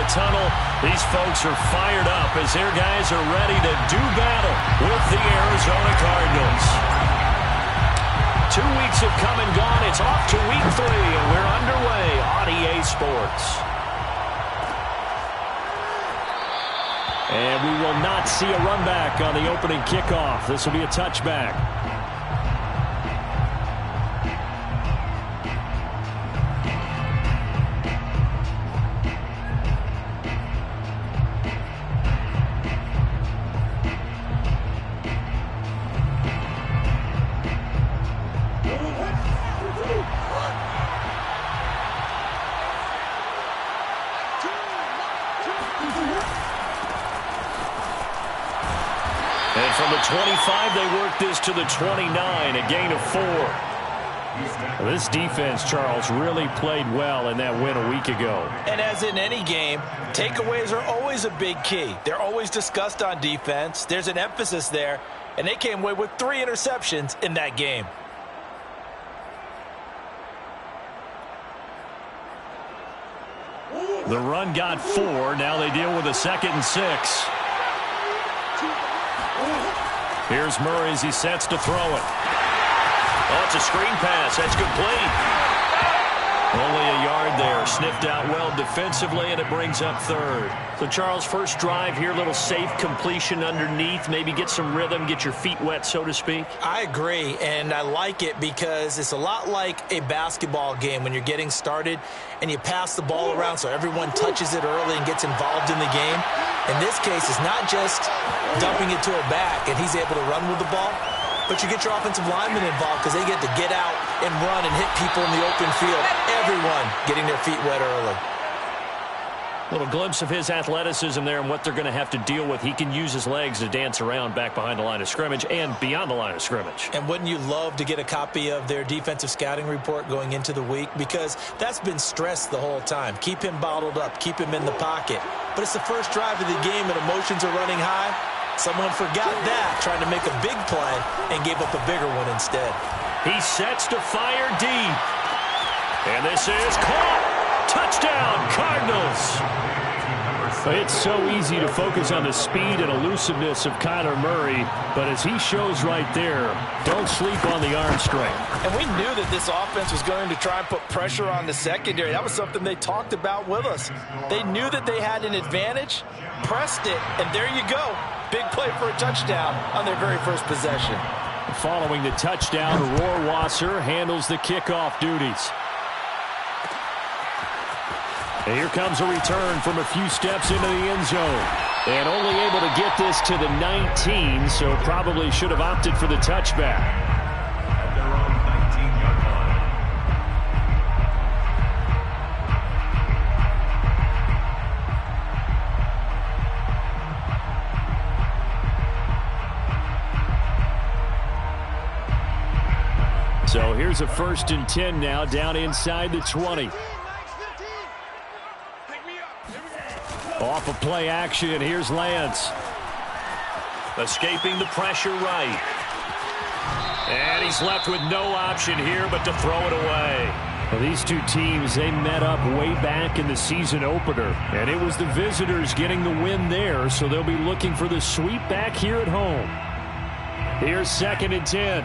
the tunnel. These folks are fired up as their guys are ready to do battle with the Arizona Cardinals. 2 weeks have come and gone. It's off to week 3, and we're underway on EA Sports. And we will not see a run back on the opening kickoff. This will be a touchback. And from the 25, they work this to the 29, a gain of 4. Well, this defense, Charles, really played well in that win a week ago. And as in any game, takeaways are always a big key. They're always discussed on defense. There's an emphasis there, and they came away with 3 interceptions in that game. The run got 4. Now they deal with a 2nd and 6. Here's Murray as he sets to throw it. Oh, it's a screen pass. That's complete. Only a yard there. Sniffed out well defensively, and it brings up 3rd. So, Charles, first drive here, little safe completion underneath. Maybe get some rhythm, get your feet wet, so to speak. I agree, and I like it because it's a lot like a basketball game when you're getting started and you pass the ball around so everyone touches it early and gets involved in the game. In this case, it's not just dumping it to a back and he's able to run with the ball, but you get your offensive linemen involved because they get to get out and run and hit people in the open field. Everyone getting their feet wet early. Little glimpse of his athleticism there and what they're going to have to deal with. He can use his legs to dance around back behind the line of scrimmage and beyond the line of scrimmage. And wouldn't you love to get a copy of their defensive scouting report going into the week? Because that's been stressed the whole time. Keep him bottled up. Keep him in the pocket. But it's the first drive of the game and emotions are running high. Someone forgot that, trying to make a big play, and gave up a bigger one instead. He sets to fire deep. And this is caught. Touchdown, Cardinals. It's so easy to focus on the speed and elusiveness of Kyler Murray, but as he shows right there, don't sleep on the arm strength. And we knew that this offense was going to try and put pressure on the secondary. That was something they talked about with us. They knew that they had an advantage, pressed it, and there you go. Big play for a touchdown on their very first possession. Following the touchdown, Rohrwasser handles the kickoff duties. And here comes a return from a few steps into the end zone. And only able to get this to the 19, so probably should have opted for the touchback. They're on the 19-yard line. So here's a 1st and 10 now, down inside the 20. Off of play action, here's Lance. Escaping the pressure right. And he's left with no option here but to throw it away. Well, these two teams, they met up way back in the season opener. And it was the visitors getting the win there, so they'll be looking for the sweep back here at home. Here's 2nd and 10.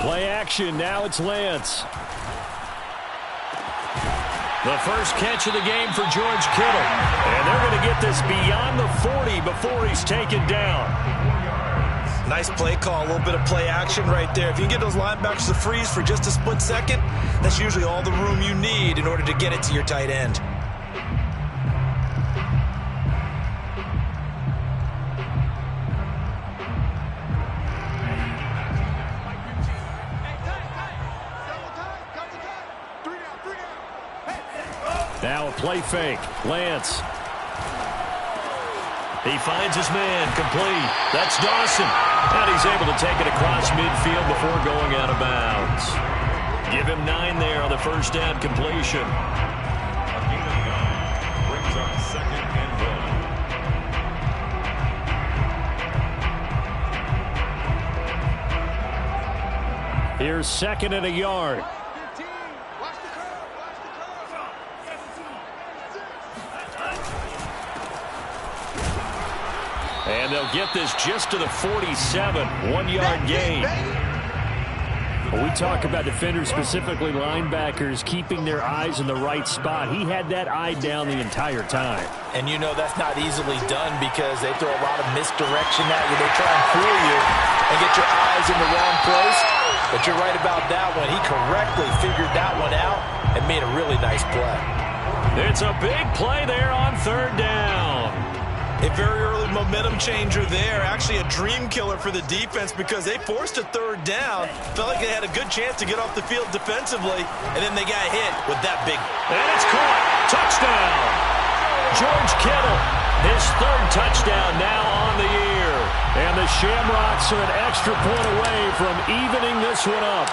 Play action, now it's Lance. The first catch of the game for George Kittle. And they're going to get this beyond the 40 before he's taken down. Nice play call, a little bit of play action right there. If you can get those linebackers to freeze for just a split second, that's usually all the room you need in order to get it to your tight end. Now a play fake. Lance. He finds his man. Complete. That's Dawson. And he's able to take it across midfield before going out of bounds. Give him 9 there on the first down completion. A gain of 9 brings up 2nd and 1. Here's 2nd and a yard. And they'll get this just to the 47. 1-yard gain. When we talk about defenders, specifically linebackers, keeping their eyes in the right spot, he had that eye down the entire time. And you know that's not easily done because they throw a lot of misdirection at you. They try and fool you and get your eyes in the wrong place. But you're right about that one. He correctly figured that one out and made a really nice play. It's a big play there on 3rd down. A very early momentum changer there. Actually a dream killer for the defense because they forced a 3rd down. Felt like they had a good chance to get off the field defensively, and then they got hit with that big. And it's caught. Touchdown. George Kittle, his 3rd touchdown now on the year. And the Shamrocks are an extra point away from evening this one up.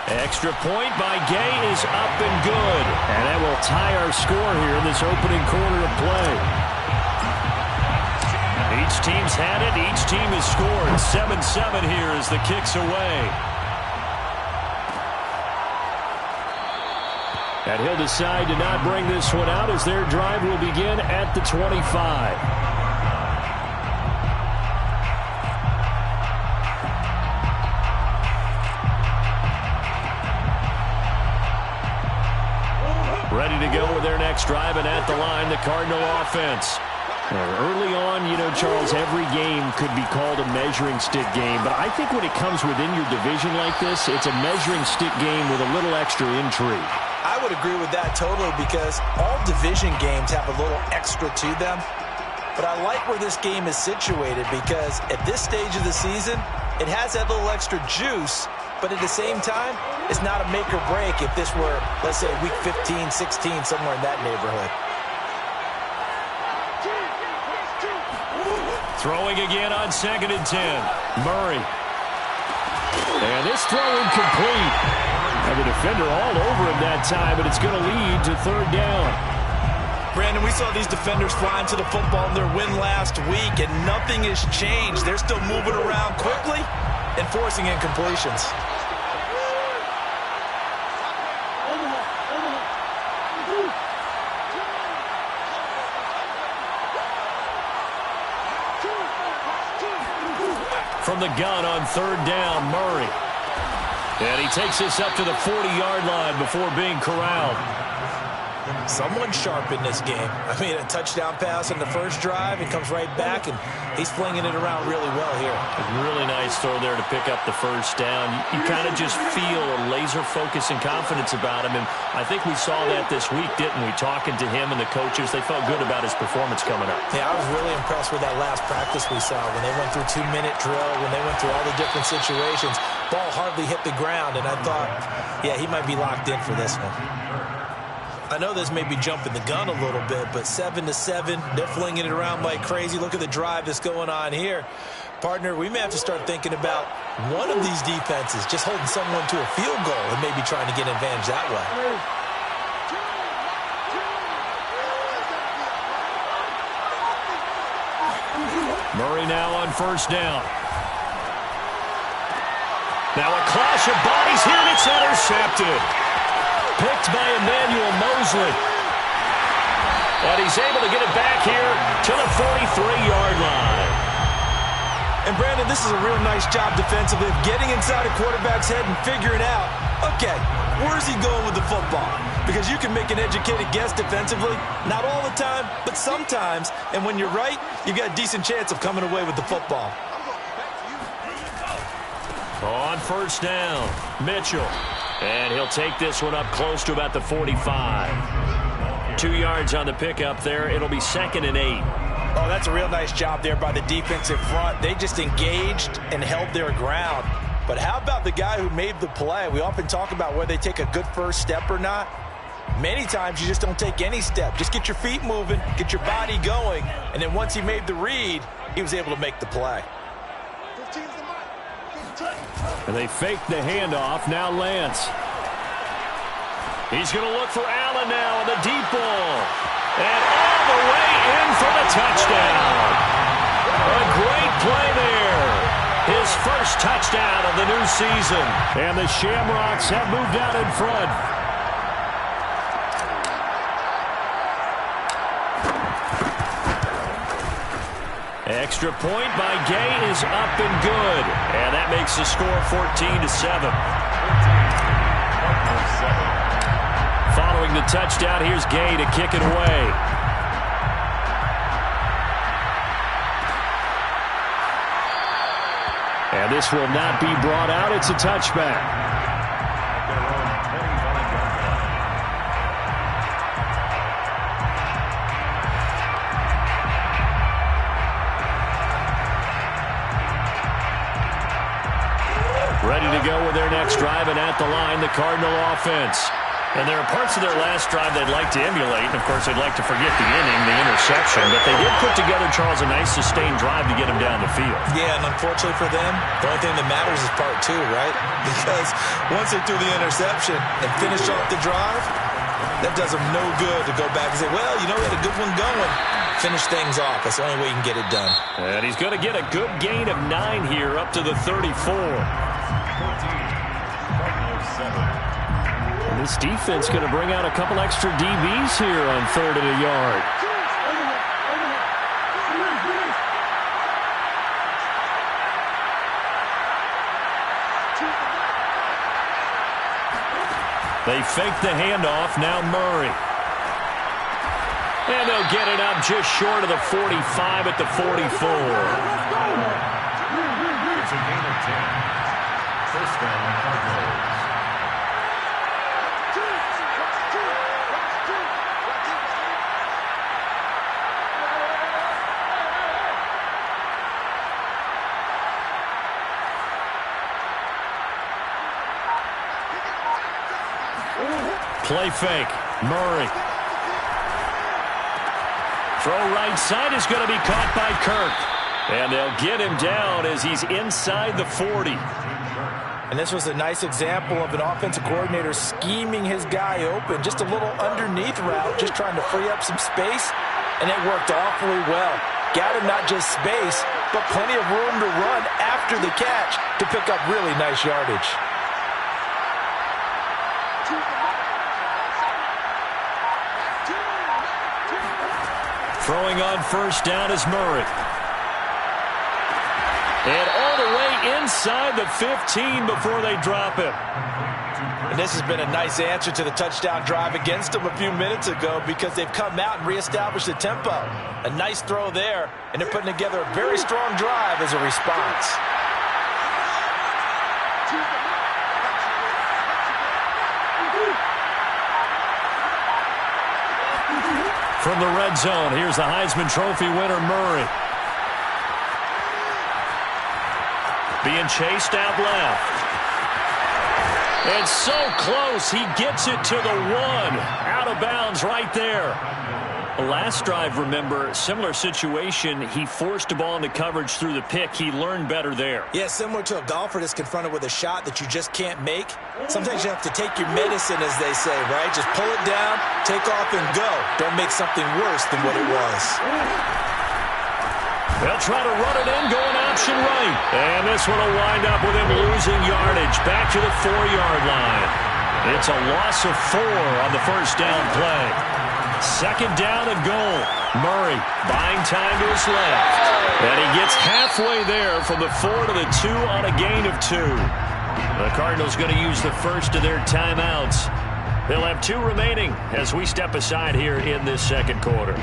Extra point by Gay is up and good. And that will tie our score here in this opening quarter of play. Each team's had it. Each team has scored. 7-7 here as the kick's away. And he'll decide to not bring this one out as their drive will begin at the 25. Ready to go with their next drive, and at the line, the Cardinal offense. Early on, you know, Charles, every game could be called a measuring stick game, but I think when it comes within your division like this, it's a measuring stick game with a little extra intrigue. I would agree with that totally because all division games have a little extra to them. But I like where this game is situated because at this stage of the season, it has that little extra juice. But at the same time, it's not a make or break if this were, let's say, week 15, 16, somewhere in that neighborhood. Throwing again on 2nd and 10. Murray. And this throw incomplete. And the defender all over him that time, but it's going to lead to 3rd down. Brandon, we saw these defenders flying to the football in their win last week, and nothing has changed. They're still moving around quickly and forcing incompletions. From the gun on 3rd down, Murray. And he takes this up to the 40-yard line before being corralled. Someone sharp in this game. I mean, a touchdown pass on the first drive, and comes right back, and he's flinging it around really well here. A really nice throw there to pick up the 1st down. You kind of just feel a laser focus and confidence about him, and I think we saw that this week, didn't we? Talking to him and the coaches, they felt good about his performance coming up. Yeah, I was really impressed with that last practice we saw when they went through 2-minute drill, when they went through all the different situations. Ball hardly hit the ground, and I thought, yeah, he might be locked in for this one. I know this may be jumping the gun a little bit, but 7-7, they're flinging it around like crazy. Look at the drive that's going on here. Partner, we may have to start thinking about one of these defenses just holding someone to a field goal and maybe trying to get an advantage that way. Murray now on 1st down. Now a clash of bodies here, and it's intercepted. Picked by Emmanuel Mosley. And he's able to get it back here to the 43-yard line. And, Brandon, this is a real nice job defensively of getting inside a quarterback's head and figuring out, okay, where's he going with the football? Because you can make an educated guess defensively, not all the time, but sometimes. And when you're right, you've got a decent chance of coming away with the football. On 1st down, Mitchell. And he'll take this one up close to about the 45. 2 yards on the pickup there. It'll be 2nd and 8. Oh, that's a real nice job there by the defensive front. They just engaged and held their ground. But how about the guy who made the play? We often talk about whether they take a good first step or not. Many times you just don't take any step. Just get your feet moving, get your body going, and then once he made the read, he was able to make the play. And they fake the handoff. Now Lance. He's going to look for Allen now on the deep ball. And all the way in for the touchdown. A great play there. His first touchdown of the new season. And the Shamrocks have moved out in front. Extra point by Gay is up and good. And that makes the score 14-7. Following the touchdown, here's Gay to kick it away. And this will not be brought out. It's a touchback. Ready to go with their next drive, and at the line, the Cardinal offense. And there are parts of their last drive they'd like to emulate. And, of course, they'd like to forget the inning, the interception. But they did put together, Charles, a nice sustained drive to get them down the field. Yeah, and unfortunately for them, the only thing that matters is part two, right? Because once they threw the interception and finished off the drive, that does them no good to go back and say, well, you know, we had a good one going. Finish things off. That's the only way you can get it done. And he's going to get a good gain of 9 here up to the 34. 14, and this defense going to bring out a couple extra DBs here on 3rd and a yard. They fake the handoff. Now Murray. And they'll get it up just short of the 45 at the 44. It's a gain of 10. First down, Cardinals. Play fake. Murray. Throw right side is going to be caught by Kirk. And they'll get him down as he's inside the 40. And this was a nice example of an offensive coordinator scheming his guy open. Just a little underneath route, just trying to free up some space. And it worked awfully well. Got him not just space, but plenty of room to run after the catch to pick up really nice yardage. Throwing on first down is Murray. And all the way inside the 15 before they drop him. And this has been a nice answer to the touchdown drive against them a few minutes ago because they've come out and reestablished the tempo. A nice throw there, and they're putting together a very strong drive as a response. From the red zone, here's the Heisman Trophy winner, Murray. Being chased out left. And so close, he gets it to the 1. Out of bounds right there. Last drive, remember, similar situation. He forced the ball into coverage through the pick. He learned better there. Yeah, similar to a golfer that's confronted with a shot that you just can't make. Sometimes you have to take your medicine, as they say, right? Just pull it down, take off, and go. Don't make something worse than what it was. They'll try to run it in, going option right. And this one will wind up with him losing yardage back to the 4-yard line. It's a loss of 4 on the first down play. Second down and goal. Murray buying time to his left. And he gets halfway there from the 4 to the 2 on a gain of 2. The Cardinals going to use the first of their timeouts. They'll have 2 remaining as we step aside here in this second quarter.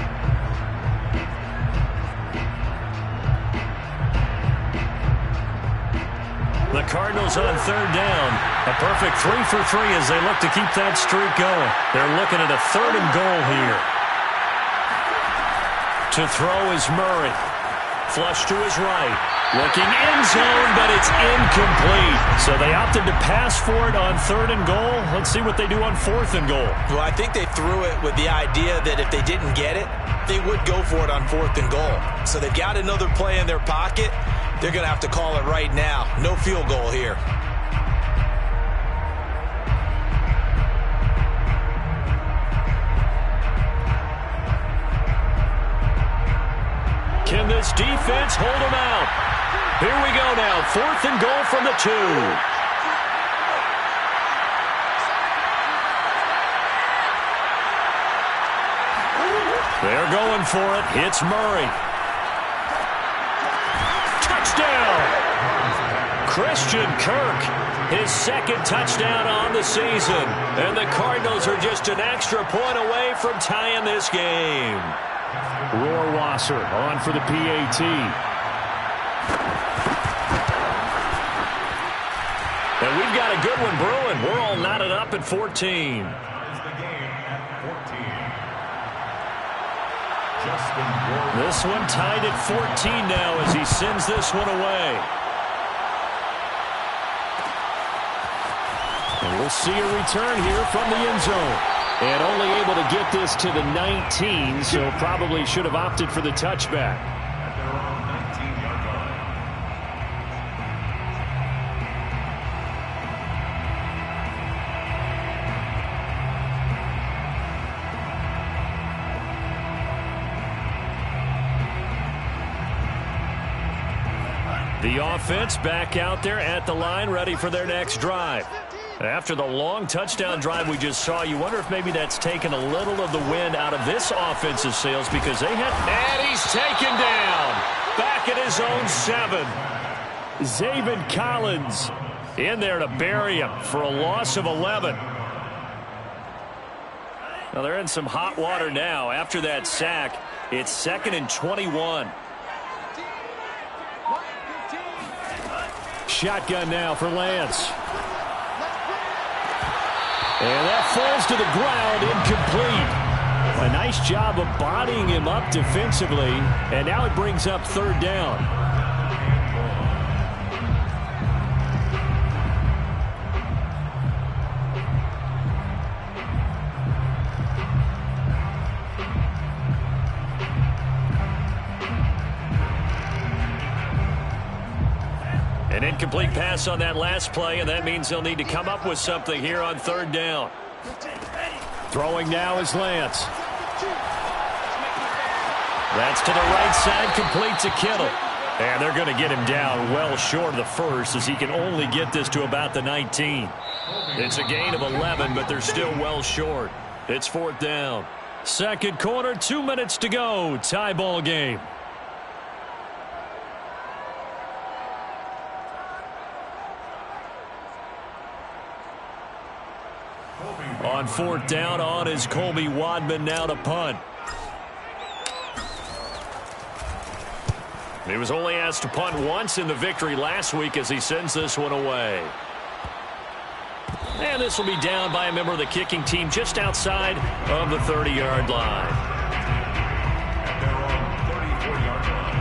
The Cardinals on third down. A perfect 3 for 3 as they look to keep that streak going. They're looking at a 3rd and goal here. To throw is Murray. Flush to his right. Looking end zone, but it's incomplete. So they opted to pass for it on 3rd and goal. Let's see what they do on 4th and goal. Well, I think they threw it with the idea that if they didn't get it, they would go for it on 4th and goal. So they've got another play in their pocket. They're going to have to call it right now. No field goal here. Can this defense hold them out? Here we go now. 4th and goal from the 2. They're going for it. Hits Murray. Touchdown! Christian Kirk, his 2nd touchdown on the season. And the Cardinals are just an extra point away from tying this game. Rohrwasser on for the PAT. And we've got a good one brewing. We're all knotted up at 14. This one tied at 14 now as he sends this one away. And we'll see a return here from the end zone. And only able to get this to the 19, so probably should have opted for the touchback. The offense back out there at the line, ready for their next drive. After the long touchdown drive we just saw, you wonder if maybe that's taken a little of the wind out of this offensive sails because they had... And he's taken down. Back at his own 7. Zaven Collins in there to bury him for a loss of 11. Now they're in some hot water now. After that sack, it's 2nd and 21. Shotgun now for Lance. And that falls to the ground, incomplete. A nice job of bodying him up defensively, and now it brings up 3rd down. An incomplete pass on that last play, and that means they'll need to come up with something here on 3rd down. Throwing now is Lance. That's to the right side, complete to Kittle. And they're going to get him down well short of the 1st as he can only get this to about the 19. It's a gain of 11, but they're still well short. It's 4th down. 2nd quarter, 2 minutes to go. Tie ball game. On 4th down, on is Colby Wadman now to punt. He was only asked to punt once in the victory last week as he sends this one away. And this will be down by a member of the kicking team just outside of the 30-yard line. At their own 34-yard line.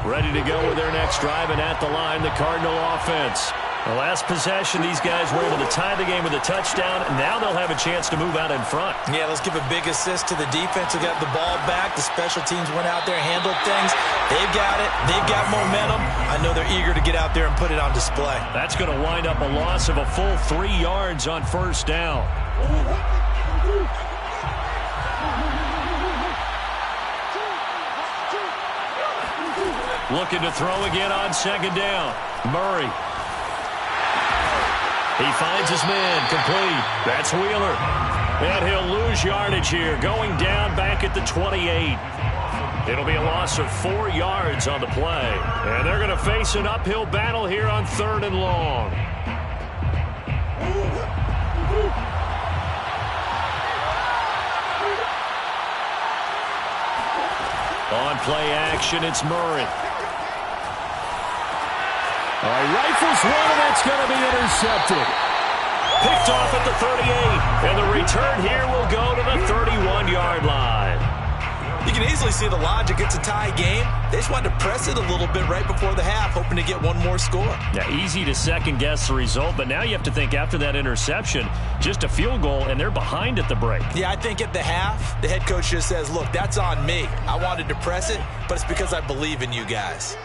Ready to go with their next drive, and at the line, the Cardinal offense. The last possession, these guys were able to tie the game with a touchdown, and now they'll have a chance to move out in front. Yeah, let's give a big assist to the defense who got the ball back. The special teams went out there, handled things. They've got it. They've got momentum. I know they're eager to get out there and put it on display. That's going to wind up a loss of a full 3 yards on 1st down. Looking to throw again on 2nd down. Murray. He finds his man, complete. That's Wheeler. And he'll lose yardage here, going down back at the 28. It'll be a loss of 4 yards on the play. And they're going to face an uphill battle here on 3rd and long. On play action, it's Murray. All right, rifles one, and that's going to be intercepted. Picked off at the 38, and the return here will go to the 31-yard line. You can easily see the logic. It's a tie game. They just wanted to press it a little bit right before the half, hoping to get one more score. Yeah, easy to second-guess the result, but now you have to think after that interception, just a field goal, and they're behind at the break. Yeah, I think at the half, the head coach just says, look, that's on me. I wanted to press it, but it's because I believe in you guys.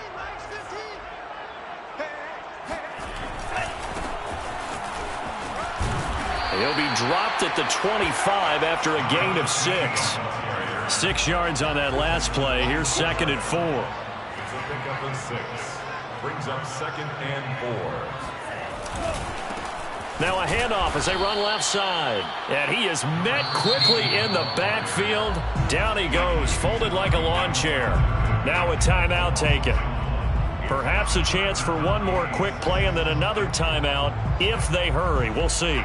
He'll be dropped at the 25 after a gain of 6. 6 yards on that last play. Here's 2nd and 4. It's a pickup of 6. Brings up 2nd and 4. Now a handoff as they run left side. And he is met quickly in the backfield. Down he goes, folded like a lawn chair. Now a timeout taken. Perhaps a chance for one more quick play and then another timeout if they hurry. We'll see.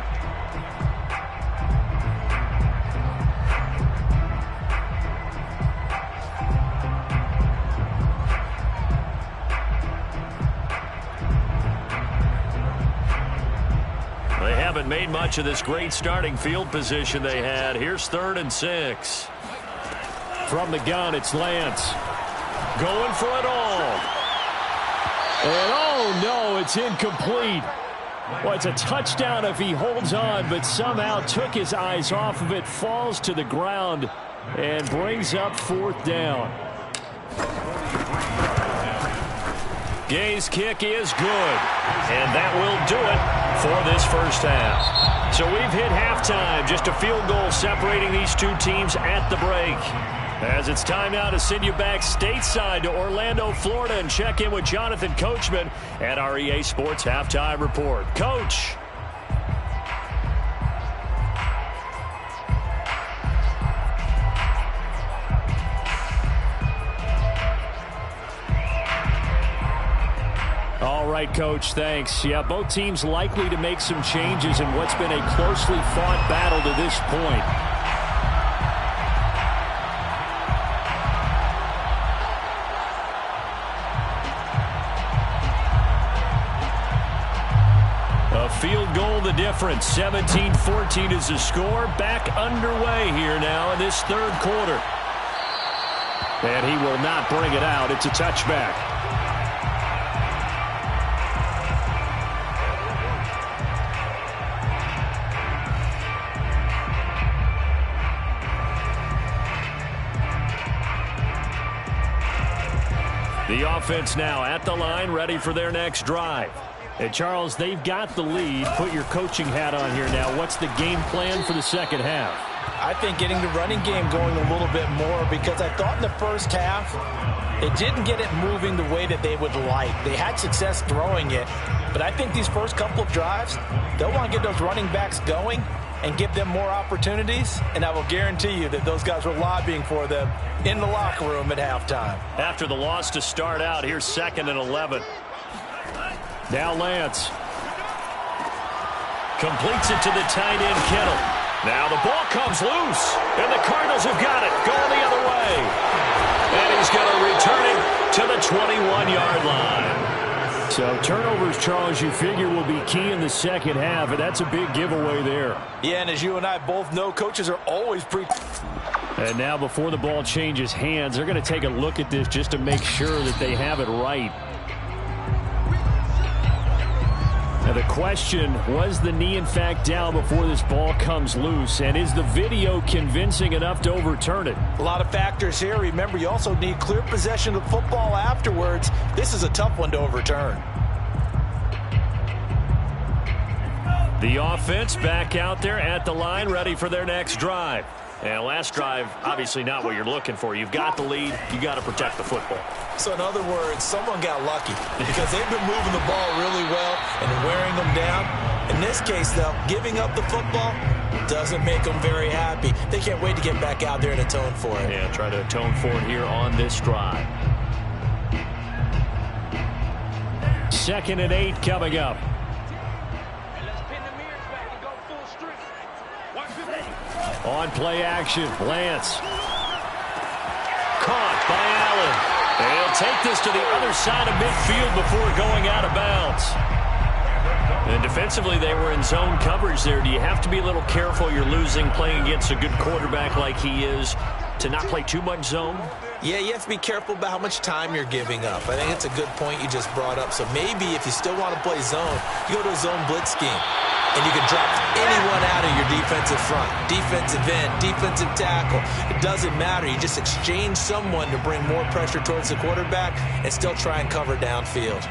They haven't made much of this great starting field position they had. Here's 3rd and 6. From the gun, it's Lance. Going for it all. And oh no, it's incomplete. Well, it's a touchdown if he holds on, but somehow took his eyes off of it, falls to the ground, and brings up 4th down. Gay's kick is good, and that will do it for this first half. So we've hit halftime, just a field goal separating these two teams at the break. As it's time now to send you back stateside to Orlando, Florida, and check in with Jonathan Coachman at our EA Sports Halftime Report. Coach. All right, Coach, thanks. Yeah, both teams likely to make some changes in what's been a closely fought battle to this point. A field goal the difference. 17-14 is the score. Back underway here now in this 3rd quarter. And he will not bring it out. It's a touchback. The offense now at the line, ready for their next drive. And Charles, they've got the lead. Put your coaching hat on here now. What's the game plan for the second half? I think getting the running game going a little bit more, because I thought in the first half they didn't get it moving the way that they would like. They had success throwing it, but I think these first couple of drives, they'll want to get those running backs going and give them more opportunities, and I will guarantee you that those guys were lobbying for them in the locker room at halftime. After the loss to start out, here's 2nd and 11. Now Lance completes it to the tight end, Kittle. Now the ball comes loose, and the Cardinals have got it, going the other way. And he's going to return it to the 21-yard line. So turnovers, Charles, you figure will be key in the second half, and that's a big giveaway there. Yeah, and as you and I both know, coaches are always And now before the ball changes hands, they're going to take a look at this just to make sure that they have it right. Now the question, was the knee in fact down before this ball comes loose? And is the video convincing enough to overturn it? A lot of factors here. Remember, you also need clear possession of the football afterwards. This is a tough one to overturn. The offense back out there at the line, ready for their next drive. And last drive, obviously not what you're looking for. You've got the lead. You got to protect the football. So in other words, someone got lucky because they've been moving the ball really well and wearing them down. In this case, though, giving up the football doesn't make them very happy. They can't wait to get back out there and atone for it. Yeah, try to atone for it here on this drive. 2nd and 8 coming up. On play action, Lance. Caught by Allen. And he'll take this to the other side of midfield before going out of bounds. And defensively, they were in zone coverage there. Do you have to be a little careful? You're losing, playing against a good quarterback like he is. to not play too much zone? Yeah, you have to be careful about how much time you're giving up. I think it's a good point you just brought up. So maybe if you still want to play zone, you go to a zone blitz scheme. And you can drop anyone out of your defensive front. Defensive end, defensive tackle. It doesn't matter. You just exchange someone to bring more pressure towards the quarterback and still try and cover downfield.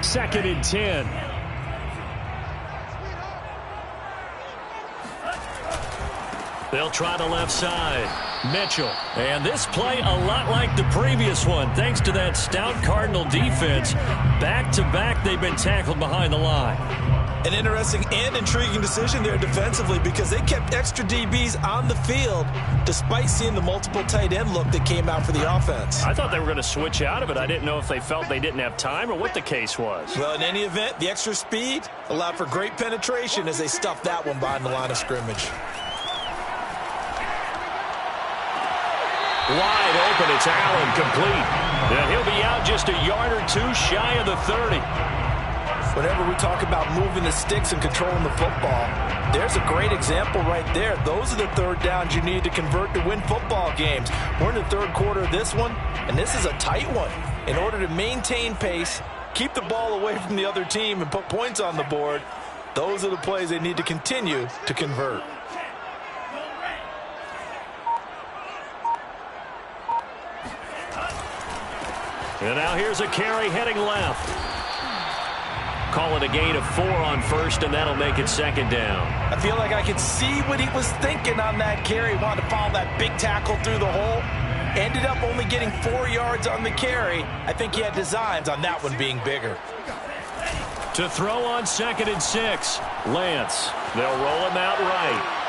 Second and 10. They'll try the left side. Mitchell. And this play a lot like the previous one. Thanks to that stout Cardinal defense. Back-to-back, they've been tackled behind the line. An interesting and intriguing decision there defensively because they kept extra DBs on the field despite seeing the multiple tight end look that came out for the offense. I thought they were going to switch out of it. I didn't know if they felt they didn't have time or what the case was. Well, in any event, the extra speed allowed for great penetration as they stuffed that one behind the line of scrimmage. Wide open, it's Allen, complete. And he'll be out just a yard or two shy of the 30. Whenever we talk about moving the sticks and controlling the football, there's a great example right there. Those are the third downs you need to convert to win football games. We're in the third quarter of this one, and this is a tight one. In order to maintain pace, keep the ball away from the other team, and put points on the board, those are the plays they need to continue to convert. And now here's a carry heading left. Call it a gain of 4 on first, and that'll make it second down. I feel like I could see what he was thinking on that carry. Wanted to follow that big tackle through the hole. Ended up only getting 4 yards on the carry. I think he had designs on that one being bigger. To throw on second and 6. Lance. They'll roll him out right.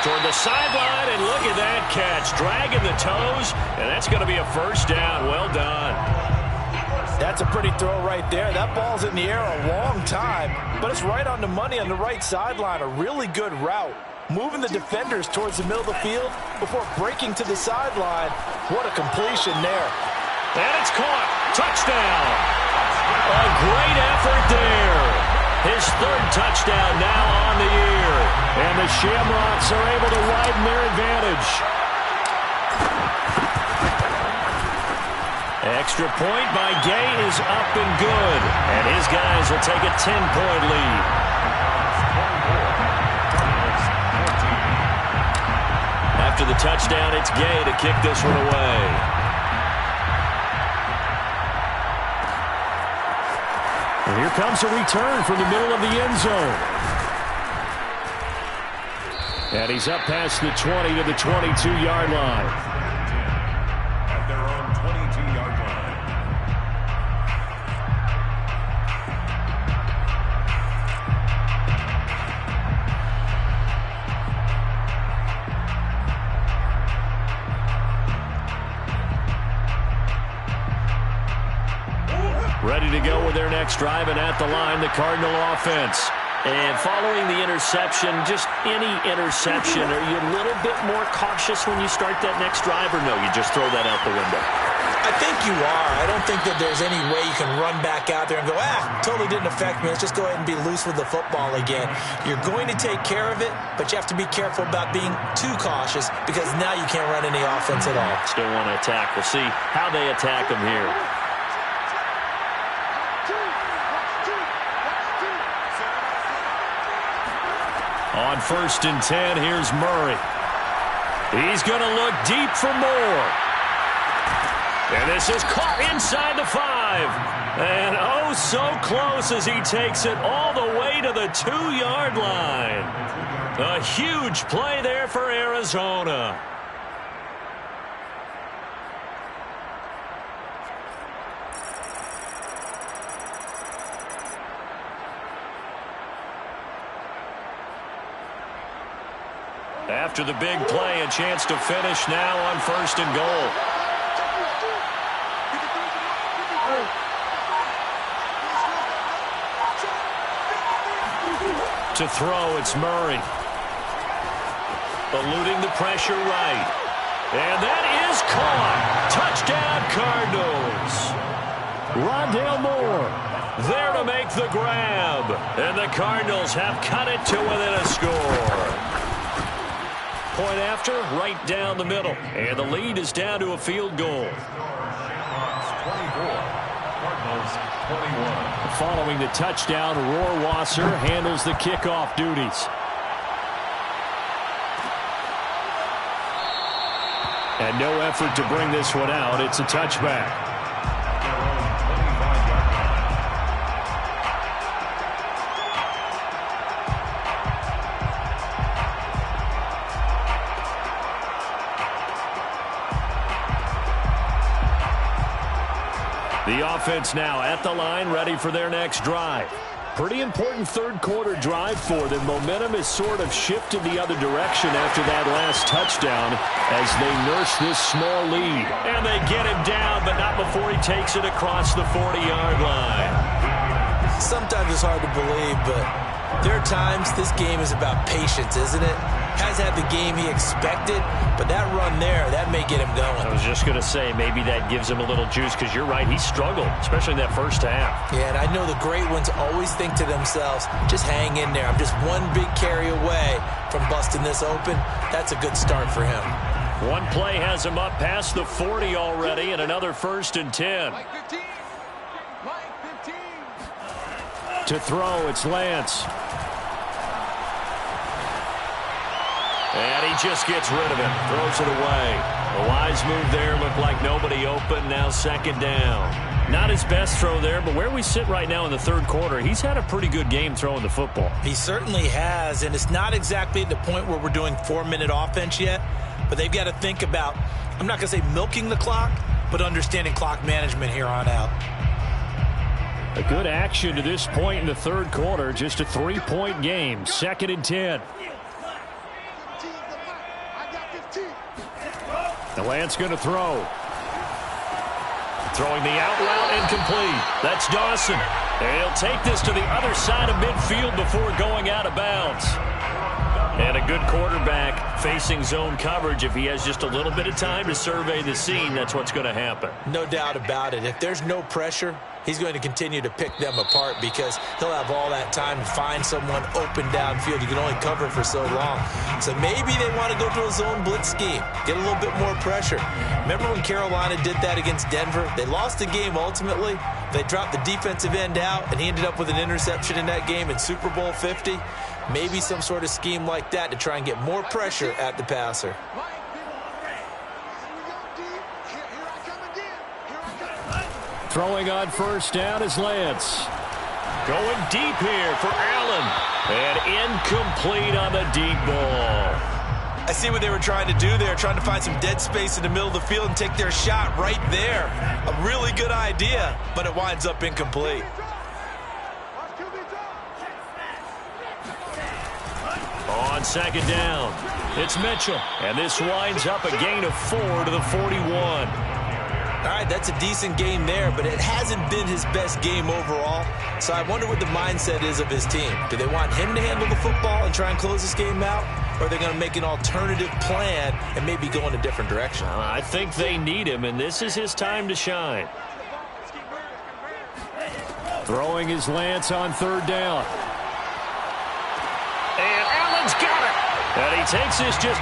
Toward the sideline, and look at that catch. Dragging the toes, and that's going to be a first down. Well done. That's a pretty throw right there. That ball's in the air a long time, but it's right on the money on the right sideline. A really good route. Moving the defenders towards the middle of the field before breaking to the sideline. What a completion there. And it's caught. Touchdown. A great effort there. His third touchdown now on the year. And the Shamrocks are able to widen their advantage. Extra point by Gay is up and good. And his guys will take a 10-point lead. After the touchdown, it's Gay to kick this one away. And here comes a return from the middle of the end zone. And he's up past the 20 to the 22-yard line. At their own 22-yard line. Ready to go with their next drive, and at the line, the Cardinal offense. And following the interception, just any interception, are you a little bit more cautious when you start that next drive, or no, you just throw that out the window? I think you are. I don't think that there's any way you can run back out there and go, totally didn't affect me. Let's just go ahead and be loose with the football again. You're going to take care of it, but you have to be careful about being too cautious because now you can't run any offense at all. Still want to attack. We'll see how they attack them here. On first and 10, here's Murray. He's going to look deep for more. And this is caught inside the 5. And oh, so close as he takes it all the way to the 2-yard line. A huge play there for Arizona. After the big play, a chance to finish now on first and goal. To throw, it's Murray. Eluding the pressure right. And that is caught. Touchdown, Cardinals. Rondale Moore there to make the grab. And the Cardinals have cut it to within a score. Point after, right down the middle. And the lead is down to a field goal. 24. Cardinals 21. Following the touchdown, Rohrwasser handles the kickoff duties. And no effort to bring this one out. It's a touchback. The offense now at the line, ready for their next drive. Pretty important third quarter drive for them. Momentum has sort of shifted the other direction after that last touchdown as they nurse this small lead. And they get him down, but not before he takes it across the 40-yard line. Sometimes it's hard to believe, but there are times this game is about patience, isn't it? Has had the game he expected, but that run there, that may get him going. I was just going to say, maybe that gives him a little juice, because you're right, he struggled, especially in that first half. Yeah, and I know the great ones always think to themselves, just hang in there. I'm just one big carry away from busting this open. That's a good start for him. One play has him up past the 40 already, and another 1st and 10. To throw, it's Lance. And he just gets rid of it, throws it away. A wise move there, looked like nobody open, now 2nd down. Not his best throw there, but where we sit right now in the third quarter, he's had a pretty good game throwing the football. He certainly has, and it's not exactly at the point where we're doing 4-minute offense yet, but they've got to think about, I'm not going to say milking the clock, but understanding clock management here on out. A good action to this point in the third quarter, just a 3-point game, 2nd and 10. The Lance going to throw. Throwing the out route incomplete. That's Dawson. And he'll take this to the other side of midfield before going out of bounds. And a good quarterback facing zone coverage. If he has just a little bit of time to survey the scene, that's what's going to happen. No doubt about it. If there's no pressure, he's going to continue to pick them apart because he'll have all that time to find someone open downfield. You can only cover for so long. So maybe they want to go to a zone blitz scheme, get a little bit more pressure. Remember when Carolina did that against Denver? They lost the game ultimately. They dropped the defensive end out, and he ended up with an interception in that game in Super Bowl 50. Maybe some sort of scheme like that to try and get more pressure at the passer. Throwing on 1st down is Lance. Going deep here for Allen. And incomplete on the deep ball. I see what they were trying to do there, trying to find some dead space in the middle of the field and take their shot right there. A really good idea, but it winds up incomplete. On 2nd down, it's Mitchell. And this winds up a gain of 4 to the 41. All right, that's a decent game there, but it hasn't been his best game overall. So I wonder what the mindset is of his team. Do they want him to handle the football and try and close this game out? Or are they going to make an alternative plan and maybe go in a different direction? I think they need him, and this is his time to shine. Throwing his Lance on 3rd down. And Allen's got it. And he takes this just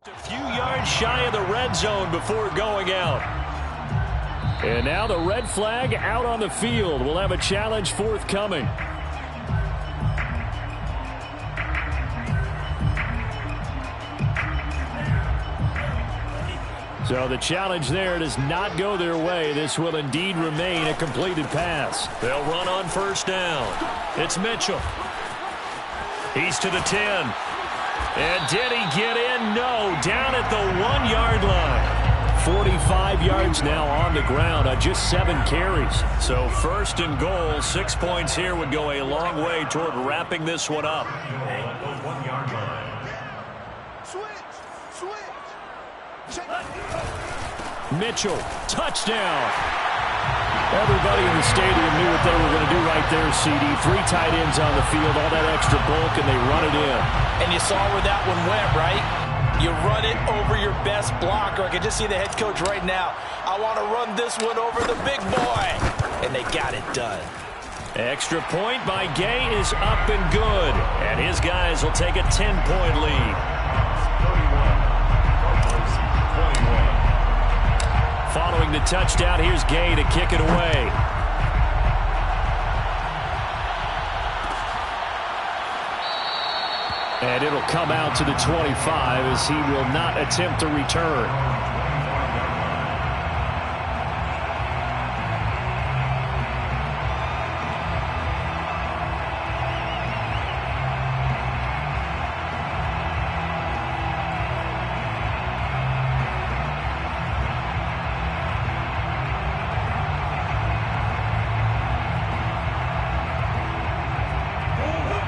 a few yards shy of the red zone before going out. And now the red flag out on the field. We'll have a challenge forthcoming. So the challenge there does not go their way. This will indeed remain a completed pass. They'll run on 1st down. It's Mitchell. He's to the 10. And did he get in? No. Down at the 1-yard line. 45 yards now on the ground on just 7 carries. So 1st and goal, 6 points here would go a long way toward wrapping this one up. Mitchell, touchdown. Everybody in the stadium knew what they were going to do right there, CD. 3 tight ends on the field, all that extra bulk, and they run it in. And you saw where that one went, right? You run it over your best blocker. I can just see the head coach right now. I want to run this one over the big boy. And they got it done. Extra point by Gay is up and good. And his guys will take a 10-point lead. 31. Following the touchdown, here's Gay to kick it away. And it'll come out to the 25 as he will not attempt to return.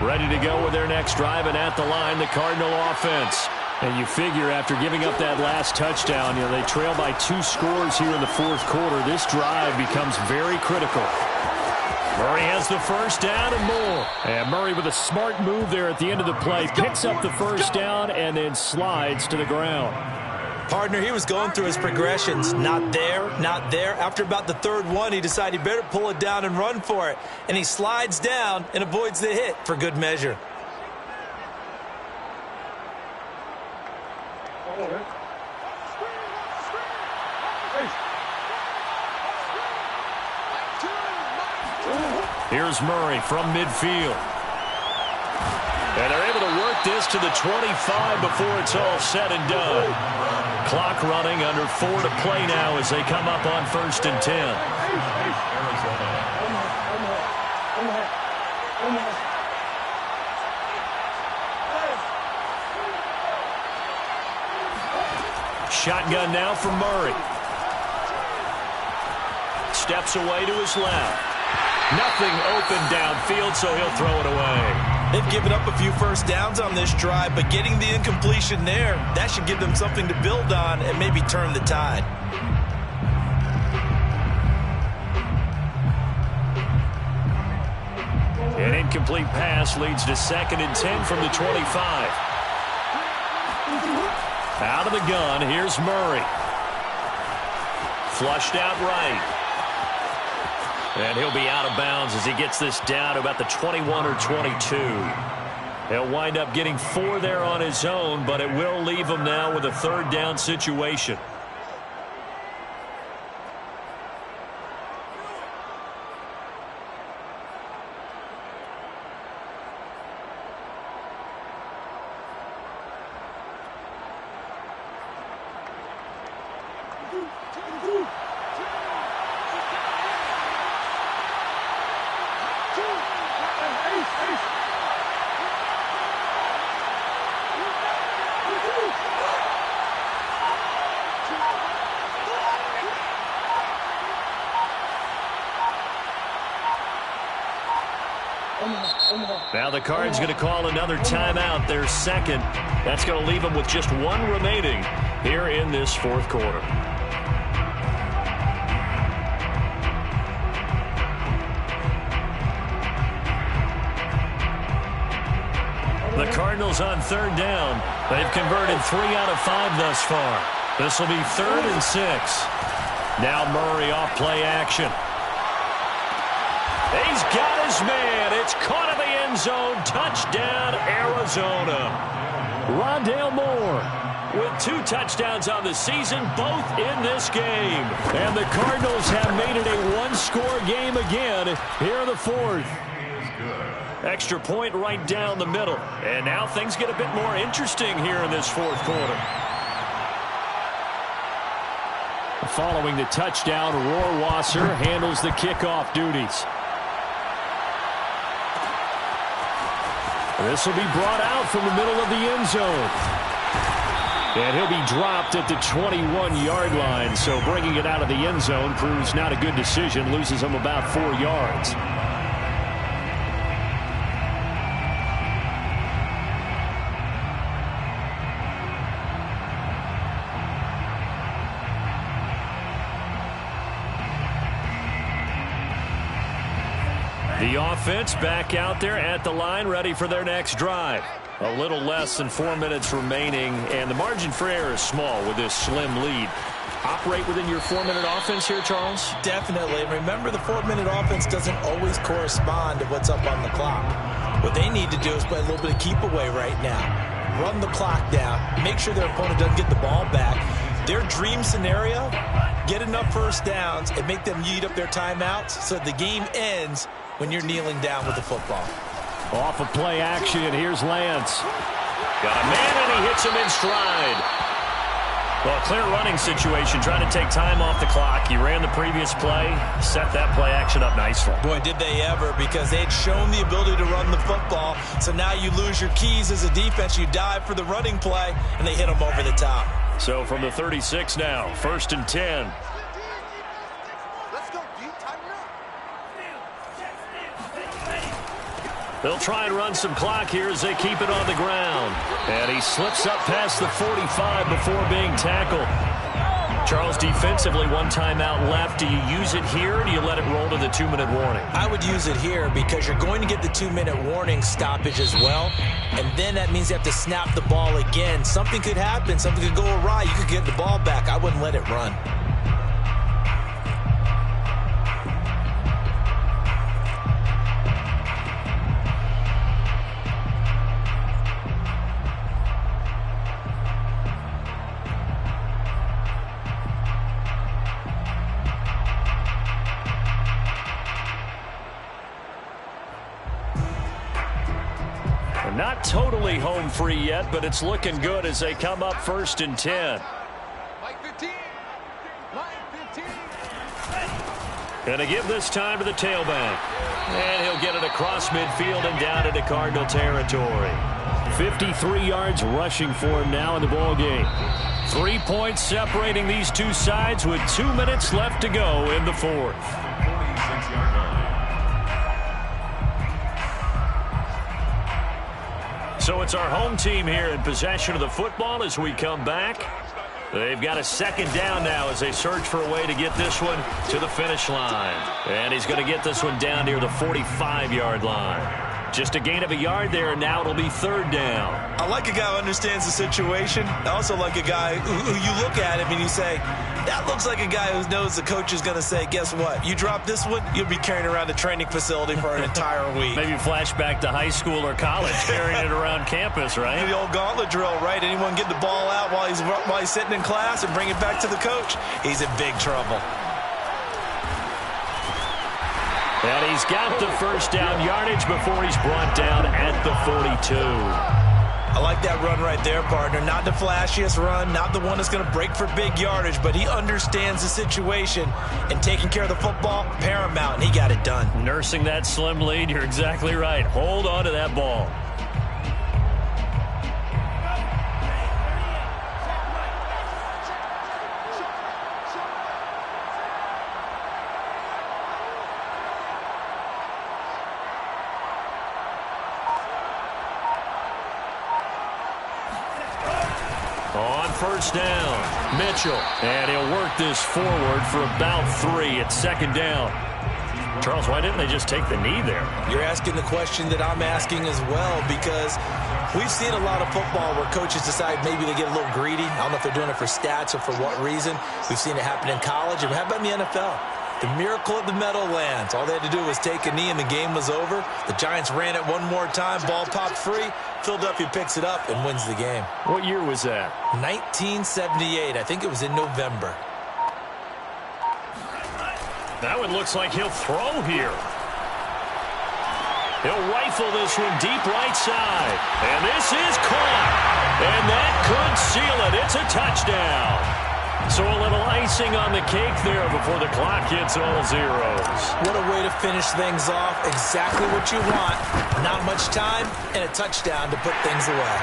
Ready to go with their next drive, and at the line, the Cardinal offense. And you figure after giving up that last touchdown, they trail by 2 scores here in the fourth quarter. This drive becomes very critical. Murray has the first down and more. And Murray with a smart move there at the end of the play. Picks up the first down and then slides to the ground. Partner, he was going through his progressions. Not there, not there. After about the third one, he decided he better pull it down and run for it. And he slides down and avoids the hit for good measure. Here's Murray from midfield. And they're able to work this to the 25 before it's all said and done. Clock running, under 4 to play now as they come up on 1st and 10. Shotgun now from Murray. Steps away to his left. Nothing open downfield, so he'll throw it away. They've given up a few first downs on this drive, but getting the incompletion there, that should give them something to build on and maybe turn the tide. An incomplete pass leads to 2nd and 10 from the 25. Out of the gun, here's Murray. Flushed out right. And he'll be out of bounds as he gets this down to about the 21 or 22. He'll wind up getting 4 there on his own, but it will leave him now with a 3rd down situation. Now the Cards going to call another timeout, their 2nd. That's going to leave them with just 1 remaining here in this 4th quarter. The Cardinals on 3rd down. They've converted 3 out of 5 thus far. This will be 3rd and 6. Now Murray off play action. He's got his man. It's caught in the end zone. Touchdown, Arizona. Rondale Moore with 2 touchdowns on the season, both in this game. And the Cardinals have made it a 1-score game again here in the 4th. Extra point right down the middle. And now things get a bit more interesting here in this 4th quarter. Following the touchdown, Rohrwasser handles the kickoff duties. This will be brought out from the middle of the end zone. And he'll be dropped at the 21-yard line. So bringing it out of the end zone proves not a good decision. Loses him about 4 yards. The offense back out there at the line, ready for their next drive. A little less than 4 minutes remaining, and the margin for error is small with this slim lead. Operate within your 4-minute offense here, Charles? Definitely. Remember, the 4-minute offense doesn't always correspond to what's up on the clock. What they need to do is play a little bit of keep away right now. Run the clock down. Make sure their opponent doesn't get the ball back. Their dream scenario, get enough first downs and make them eat up their timeouts so the game ends when you're kneeling down with the football. Off of play action, here's Lance. Got a man, and he hits him in stride. Well, clear running situation, trying to take time off the clock. He ran the previous play, set that play action up nicely. Boy, did they ever, because they had shown the ability to run the football. So now you lose your keys as a defense. You dive for the running play, and they hit him over the top. So from the 36 now, 1st and 10. They'll try and run some clock here as they keep it on the ground. And he slips up past the 45 before being tackled. Charles, defensively, 1 timeout left. Do you use it here, or do you let it roll to the 2-minute warning? I would use it here because you're going to get the 2-minute warning stoppage as well. And then that means you have to snap the ball again. Something could happen. Something could go awry. You could get the ball back. I wouldn't let it run. Not totally home free yet, but it's looking good as they come up 1st and 10. Gonna give this time to the tailback. And he'll get it across midfield and down into Cardinal territory. 53 yards rushing for him now in the ball game. 3 points separating these two sides with 2 minutes left to go in the 4th. So it's our home team here in possession of the football as we come back. They've got a 2nd down now as they search for a way to get this one to the finish line. And he's going to get this one down near the 45-yard line. Just a gain of a yard there, and now it'll be 3rd down. I like a guy who understands the situation. I also like a guy who you look at him and you say, that looks like a guy who knows the coach is going to say, guess what? You drop this one, you'll be carrying around the training facility for an entire week. Maybe flashback to high school or college, carrying it around campus, right? The old gauntlet drill, right? Anyone get the ball out while he's sitting in class and bring it back to the coach? He's in big trouble. And he's got the 1st down yardage before he's brought down at the 42. I like that run right there, partner. Not the flashiest run, not the one that's going to break for big yardage, but he understands the situation, and taking care of the football, paramount, and he got it done. Nursing that slim lead, you're exactly right. Hold on to that ball. On 1st down, Mitchell. And he'll work this forward for about 3 at 2nd down. Charles, why didn't they just take the knee there? You're asking the question that I'm asking as well, because we've seen a lot of football where coaches decide maybe they get a little greedy. I don't know if they're doing it for stats or for what reason. We've seen it happen in college. And how about in the NFL? The miracle of the Meadowlands. All they had to do was take a knee and the game was over. The Giants ran it one more time. Ball popped free. Philadelphia picks it up and wins the game. What year was that? 1978. I think it was in November. That one looks like he'll throw here. He'll rifle this one deep right side. And this is caught. And that could seal it. It's a touchdown. So a little icing on the cake there before the clock hits all zeros. What a way to finish things off. Exactly what you want. Not much time and a touchdown to put things away.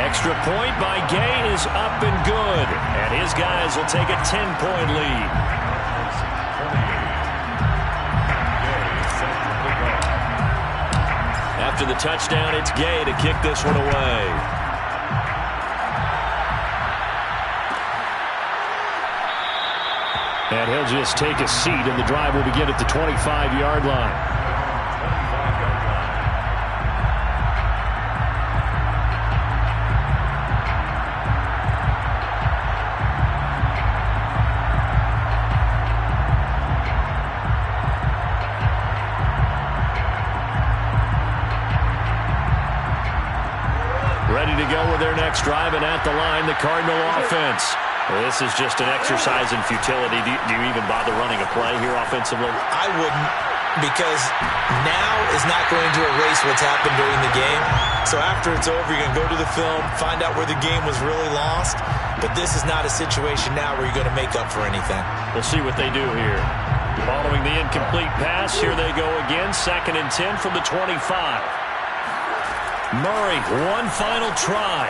Extra point by Gay is up and good. And his guys will take a 10-point lead. After the touchdown, it's Gay to kick this one away. And he'll just take a seat, and the drive will begin at the 25-yard line. to go with their next drive, and at the line, the Cardinal offense. Well, this is just an exercise in futility. Do you even bother running a play here offensively? I wouldn't, because now is not going to erase what's happened during the game. So after it's over, you're going to go to the film, find out where the game was really lost. But this is not a situation now where you're going to make up for anything. We'll see what they do here. Following the incomplete pass, here they go again. 2nd and 10 from the 25. Murray, one final try.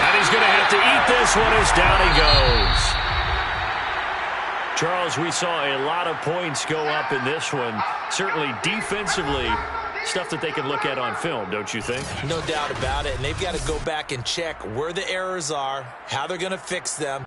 And he's going to have to eat this one as down he goes. Charles, we saw a lot of points go up in this one. Certainly defensively, stuff that they can look at on film, don't you think? No doubt about it. And they've got to go back and check where the errors are, how they're going to fix them.